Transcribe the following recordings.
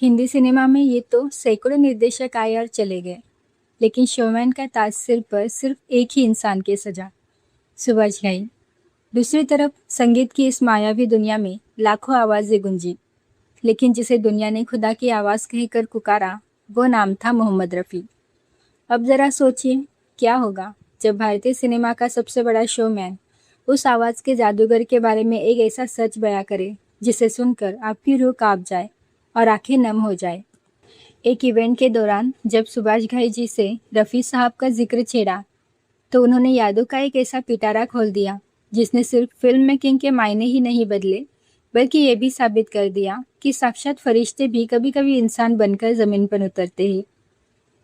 Hindi cinema में ये तो सैकड़ों निर्देशक आए और चले गए, लेकिन शोमैन का ताज सिर पर सिर्फ एक ही इंसान के सजा, सुभाष घाई। दूसरी तरफ संगीत की इस मायावी दुनिया में लाखों आवाज़ें गूंजी, लेकिन जिसे दुनिया ने खुदा की आवाज़ कहकर पुकारा, वो नाम था मोहम्मद रफ़ी। अब ज़रा सोचिए, क्या होगा जब भारतीय सिनेमा का सबसे बड़ा शोमैन उस आवाज़ के जादूगर के बारे में एक ऐसा सच बयां करे जिसे सुनकर आपकी रूह कांप जाए और आंखें नम हो जाए। एक इवेंट के दौरान जब सुभाष घाई जी से रफ़ी साहब का जिक्र छेड़ा, तो उन्होंने यादों का एक ऐसा पिटारा खोल दिया जिसने सिर्फ फिल्म मेकिंग के मायने ही नहीं बदले, बल्कि ये भी साबित कर दिया कि साक्षात फरिश्ते भी कभी कभी इंसान बनकर ज़मीन पर उतरते हैं।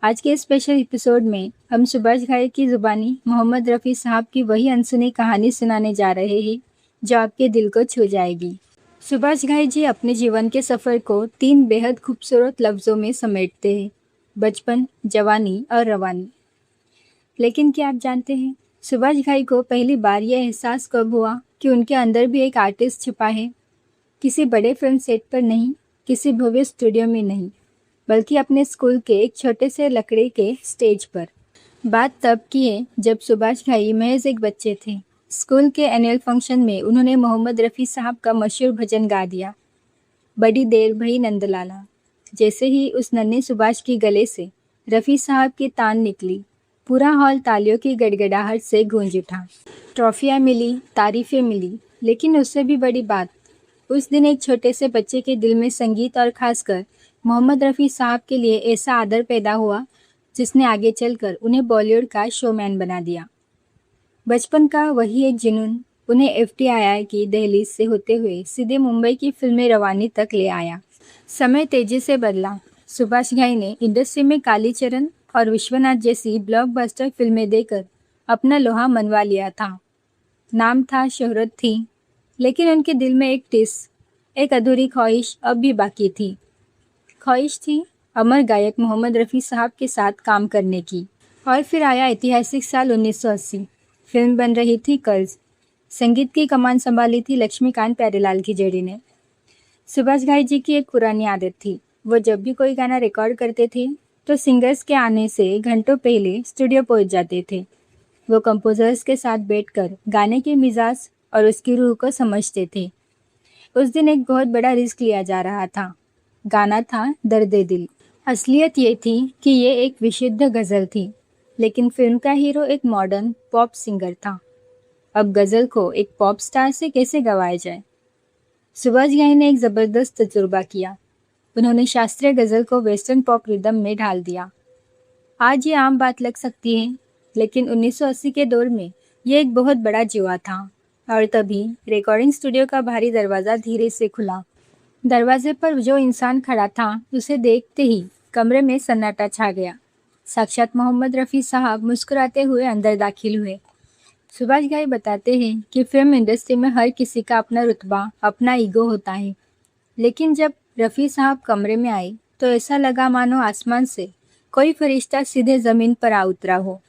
आज के स्पेशल एपिसोड में हम सुभाष घाई की ज़ुबानी मोहम्मद रफ़ी साहब की वही अनसुनी कहानी सुनाने जा रहे हैं जो आपके दिल को छू जाएगी। सुभाष घाई जी अपने जीवन के सफ़र को 3 बेहद खूबसूरत लफ्ज़ों में समेटते हैं: बचपन, जवानी और रवानी। लेकिन क्या आप जानते हैं, सुभाष घाई को पहली बार यह एहसास कब हुआ कि उनके अंदर भी एक आर्टिस्ट छिपा है? किसी बड़े फिल्म सेट पर नहीं, किसी भव्य स्टूडियो में नहीं, बल्कि अपने स्कूल के एक छोटे से लकड़ी के स्टेज पर। बात तब की है जब सुभाष घाई महज एक बच्चे थे। स्कूल के एनुअल फंक्शन में उन्होंने मोहम्मद रफ़ी साहब का मशहूर भजन गा दिया, बड़ी देर भई नंदलाला। जैसे ही उस नन्हे सुभाष के गले से रफ़ी साहब की तान निकली, पूरा हॉल तालियों की गड़गड़ाहट से गूंज उठा। ट्रॉफियाँ मिली, तारीफ़ें मिली, लेकिन उससे भी बड़ी बात, उस दिन एक छोटे से बच्चे के दिल में संगीत और खासकर मोहम्मद रफ़ी साहब के लिए ऐसा आदर पैदा हुआ जिसने आगे चलकर उन्हें बॉलीवुड का शोमैन बना दिया। बचपन का वही एक जुनून उन्हें एफटीआई की दहलीज से होते हुए सीधे मुंबई की फिल्में रवानी तक ले आया। समय तेजी से बदला। सुभाष घाई ने इंडस्ट्री में कालीचरण और विश्वनाथ जैसी ब्लॉकबस्टर फिल्में देकर अपना लोहा मनवा लिया था। नाम था, शोहरत थी, लेकिन उनके दिल में एक टिस, एक अधूरी ख्वाहिश अब भी बाकी थी। ख्वाहिश थी अमर गायक मोहम्मद रफ़ी साहब के साथ काम करने की। और फिर आया ऐतिहासिक साल 1980। फिल्म बन रही थी कर्ज। संगीत की कमान संभाली थी लक्ष्मीकांत प्यारेलाल की जोड़ी ने। सुभाष घाई जी की एक पुरानी आदत थी, वो जब भी कोई गाना रिकॉर्ड करते थे तो सिंगर्स के आने से घंटों पहले स्टूडियो पहुंच जाते थे। वो कंपोजर्स के साथ बैठकर गाने के मिजाज और उसकी रूह को समझते थे। उस दिन एक बहुत बड़ा रिस्क लिया जा रहा था। गाना था दर्द दिल। असलियत ये थी कि ये एक विशुद्ध गज़ल थी, लेकिन फिल्म का हीरो एक मॉडर्न पॉप सिंगर था। अब गज़ल को एक पॉप स्टार से कैसे गवाया जाए? सुभाष घाई ने एक ज़बरदस्त तजुर्बा किया। उन्होंने शास्त्रीय गज़ल को वेस्टर्न पॉप रिदम में ढाल दिया। आज ये आम बात लग सकती है, लेकिन 1980 के दौर में ये एक बहुत बड़ा जुआ था। और तभी रिकॉर्डिंग स्टूडियो का भारी दरवाज़ा धीरे से खुला। दरवाजे पर जो इंसान खड़ा था, उसे देखते ही कमरे में सन्नाटा छा गया। साक्षात मोहम्मद रफ़ी साहब मुस्कुराते हुए अंदर दाखिल हुए। सुभाष घाई बताते हैं कि फिल्म इंडस्ट्री में हर किसी का अपना रुतबा, अपना ईगो होता है, लेकिन जब रफ़ी साहब कमरे में आए तो ऐसा लगा मानो आसमान से कोई फरिश्ता सीधे ज़मीन पर आ उतरा हो।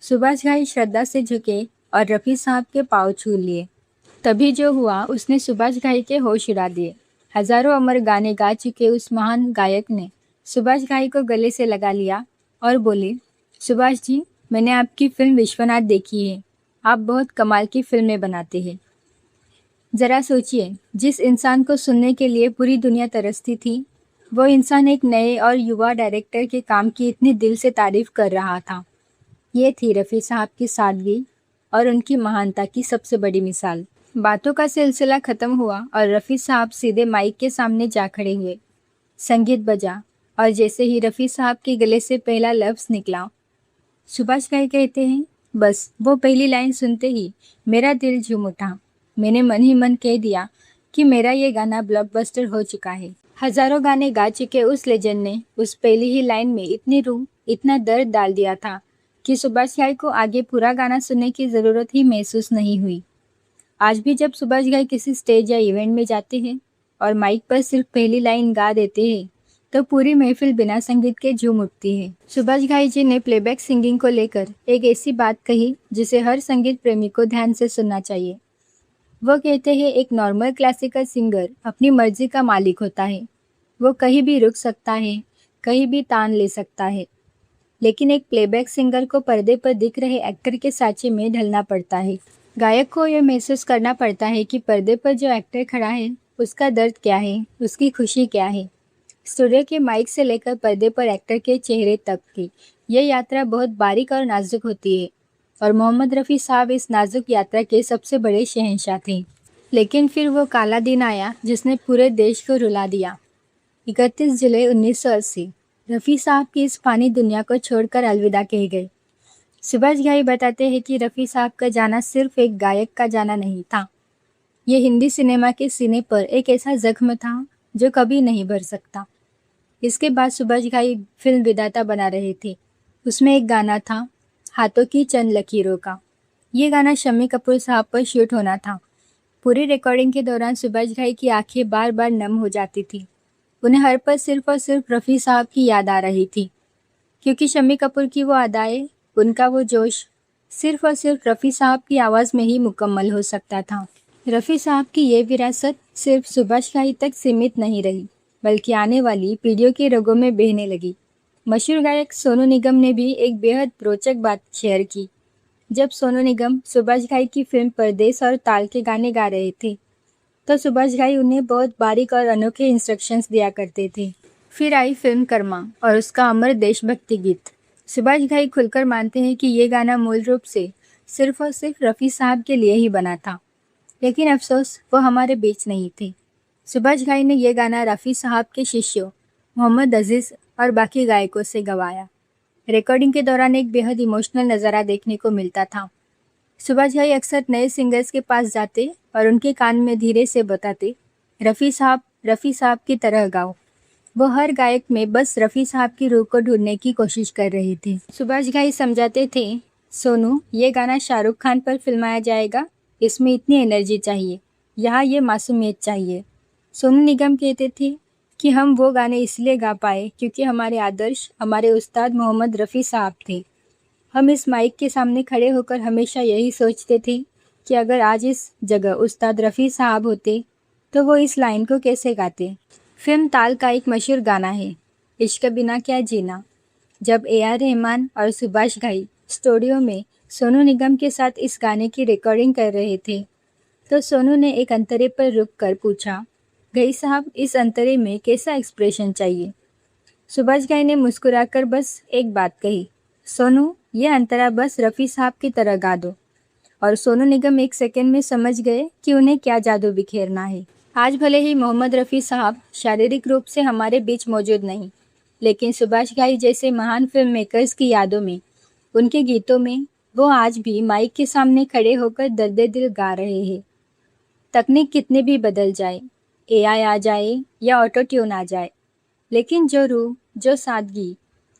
सुभाष घाई श्रद्धा से झुके और रफ़ी साहब के पाँव छू लिए। तभी जो हुआ उसने सुभाष घाई के होश उड़ा दिए। हजारों अमर गाने गा चुके उस महान गायक ने सुभाष घाई को गले से लगा लिया और बोले, सुभाष जी, मैंने आपकी फिल्म विश्वनाथ देखी है। आप बहुत कमाल की फिल्में बनाते हैं। ज़रा सोचिए, जिस इंसान को सुनने के लिए पूरी दुनिया तरसती थी, वो इंसान एक नए और युवा डायरेक्टर के काम की इतनी दिल से तारीफ कर रहा था। ये थी रफ़ी साहब की सादगी और उनकी महानता की सबसे बड़ी मिसाल। बातों का सिलसिला ख़त्म हुआ और रफ़ी साहब सीधे माइक के सामने जा खड़े हुए। संगीत बजा और जैसे ही रफ़ी साहब के गले से पहला लफ्ज़ निकला, सुभाष घाई कहते हैं, बस वो पहली लाइन सुनते ही मेरा दिल झूम उठा। मैंने मन ही मन कह दिया कि मेरा ये गाना ब्लॉकबस्टर हो चुका है। हज़ारों गाने गा चुके उस लेजेंड ने उस पहली ही लाइन में इतनी रूह, इतना दर्द डाल दिया था कि सुभाष घाई को आगे पूरा गाना सुनने की ज़रूरत ही महसूस नहीं हुई। आज भी जब सुभाष घाई किसी स्टेज या इवेंट में जाते हैं और माइक पर सिर्फ पहली लाइन गा देते हैं, तो पूरी महफिल बिना संगीत के झूम उठती है। सुभाष घाई जी ने प्लेबैक सिंगिंग को लेकर एक ऐसी बात कही जिसे हर संगीत प्रेमी को ध्यान से सुनना चाहिए। वो कहते हैं, एक नॉर्मल क्लासिकल सिंगर अपनी मर्जी का मालिक होता है, वो कहीं भी रुक सकता है, कहीं भी तान ले सकता है। लेकिन एक प्लेबैक सिंगर को पर्दे पर दिख रहे एक्टर के सांचे में ढलना पड़ता है। गायक को यह महसूस करना पड़ता है कि पर्दे पर जो एक्टर खड़ा है उसका दर्द क्या है, उसकी खुशी क्या है। स्टूडियो के माइक से लेकर पर्दे पर एक्टर के चेहरे तक की यह यात्रा बहुत बारीक और नाजुक होती है, और मोहम्मद रफ़ी साहब इस नाजुक यात्रा के सबसे बड़े शहंशाह थे। लेकिन फिर वो काला दिन आया जिसने पूरे देश को रुला दिया। 31 जुलाई 1980 रफ़ी साहब की इस फ़ानी दुनिया को छोड़कर अलविदा कह गए। सुभाष घाई बताते हैं कि रफ़ी साहब का जाना सिर्फ एक गायक का जाना नहीं था, ये हिंदी सिनेमा के सीने पर एक ऐसा जख्म था जो कभी नहीं भर सकता। इसके बाद सुभाष घाई फिल्म विधाता बना रहे थे। उसमें एक गाना था, हाथों की चंद लकीरों का। ये गाना शम्मी कपूर साहब पर शूट होना था। पूरी रिकॉर्डिंग के दौरान सुभाष घाई की आंखें बार बार नम हो जाती थी। उन्हें हर पल सिर्फ और सिर्फ रफ़ी साहब की याद आ रही थी, क्योंकि शम्मी कपूर की वो अदाएं, उनका वो जोश सिर्फ और सिर्फ रफ़ी साहब की आवाज़ में ही मुकम्मल हो सकता था। रफ़ी साहब की ये विरासत सिर्फ सुभाष घाई तक सीमित नहीं रही, बल्कि आने वाली पीढ़ियों के रगों में बहने लगी। मशहूर गायक सोनू निगम ने भी एक बेहद रोचक बात शेयर की। जब सोनू निगम सुभाष घाई की फिल्म परदेस और ताल के गाने गा रहे थे, तो सुभाष घाई उन्हें बहुत बारीक और अनोखे इंस्ट्रक्शंस दिया करते थे। फिर आई फिल्म कर्मा और उसका अमर देशभक्ति गीत। सुभाष घाई खुलकर मानते हैं कि ये गाना मूल रूप से सिर्फ और सिर्फ रफ़ी साहब के लिए ही बना था, लेकिन अफसोस वो हमारे बीच नहीं थे। सुभाष घाई ने यह गाना रफ़ी साहब के शिष्यों मोहम्मद अजीज़ और बाकी गायकों से गवाया। रिकॉर्डिंग के दौरान एक बेहद इमोशनल नज़ारा देखने को मिलता था। सुभाष घाई अक्सर नए सिंगर्स के पास जाते और उनके कान में धीरे से बताते, रफ़ी साहब की तरह गाओ। वो हर गायक में बस रफ़ी साहब की रूह को ढूंढने की कोशिश कर रहे थे। सुभाष घाई समझाते थे, सोनू, ये गाना शाहरुख खान पर फिल्माया जाएगा, इसमें इतनी एनर्जी चाहिए, यहाँ ये मासूमियत चाहिए। सोनू निगम कहते थे कि हम वो गाने इसलिए गा पाए क्योंकि हमारे आदर्श हमारे उस्ताद मोहम्मद रफ़ी साहब थे। हम इस माइक के सामने खड़े होकर हमेशा यही सोचते थे कि अगर आज इस जगह उस्ताद रफ़ी साहब होते तो वो इस लाइन को कैसे गाते। फिल्म ताल का एक मशहूर गाना है, इश्क बिना क्या जीना। जब AR रहमान और सुभाष घाई स्टूडियो में सोनू निगम के साथ इस गाने की रिकॉर्डिंग कर रहे थे, तो सोनू ने एक अंतरे पर रुक कर पूछा, घई साहब, इस अंतरे में कैसा एक्सप्रेशन चाहिए। सुभाष घाई ने मुस्कुराकर बस एक बात कही, सोनू, ये अंतरा बस रफ़ी साहब की तरह गा दो। और सोनू निगम एक सेकंड में समझ गए कि उन्हें क्या जादू बिखेरना है। आज भले ही मोहम्मद रफ़ी साहब शारीरिक रूप से हमारे बीच मौजूद नहीं, लेकिन सुभाष घाई जैसे महान फिल्म मेकर्स की यादों में, उनके गीतों में वो आज भी माइक के सामने खड़े होकर दर्द दिल गा रहे हैं। तकनीक कितने भी बदल जाए, AI आ जाए या ऑटो ट्यून आ जाए, लेकिन जो रूह, जो सादगी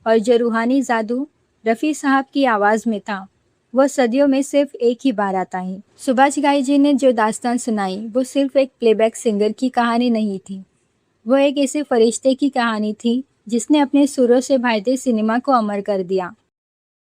और जो रूहानी जादू रफ़ी साहब की आवाज़ में था, वो सदियों में सिर्फ एक ही बार आता है। सुभाष घाई जी ने जो दास्तान सुनाई वो सिर्फ एक प्लेबैक सिंगर की कहानी नहीं थी, वो एक ऐसे फरिश्ते की कहानी थी जिसने अपने सुरों से भाईते सिनेमा को अमर कर दिया।